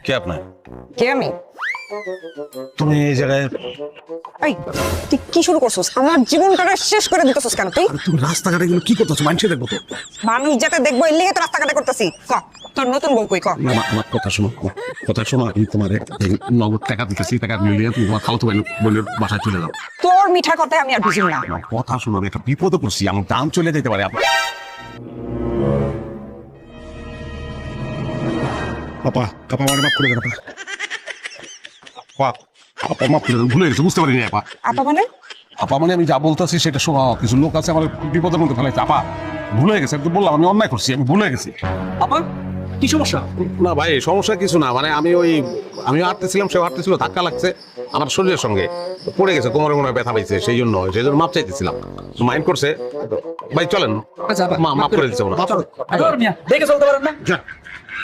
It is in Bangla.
কে আপনার? কে আমি? তুমি এই জায়গায়? এই তুই কি শুরু করছিস? আমার জীবনটা শেষ করে দিতেছিস কেন তুই? তুমি রাস্তাঘাটে এগুলো কি করতেছো? মানুষে দেখবো তো। মানুষ যাতে দেখবো এর লিগে তো রাস্তাঘাটে করতেছি। ক তোর নতুন বউ কই ক? না, আমার কথা শোনো, কথা শোনো। আমি তোমার এই নগদ টাকা দিতেছি, টাকা মিলিয়ে তুমি তোমার খাওয়া তো বলে বাসায় চলে যাও। তোর মিঠা কথায় আমি আর বুঝি না। আমার কথা শোনো, আমি একটা বিপদে পড়ছি, আমার দাম চলে যেতে পারে। আপা, আপা আমার মাফ করে দেন আপা। আপা, আপা মাফ করে দেন, ভুলে গেছি, বুঝতে পারিনি আপা। আপা মানে? আপা মানে আমি যা বলতেছি সেটা শোনো। কিছু লোক আছে আমার বিপদের মধ্যে ফেলাইছে। আপা ভুলে গেছে, আমি তো বললাম আমি অন্যায় করছি, আমি ভুলে গেছি। আপা কি সমস্যা? না ভাই, সমস্যা কিছু না, মানে আমি হাঁটতেছিলাম, সেও হাঁটতেছিল, ধাক্কা লাগছে আমার শরীরের সঙ্গে, পড়ে গেছে, কোমরে মনে হয় ব্যথা পাইছে, সেই জন্য মাপ চাইতেছিলাম। মাইন্ড করছে ভাই, চলেন। আচ্ছা মাফ করে দিচ্ছে ওরা। দেখে চলতে পারেন না? যা।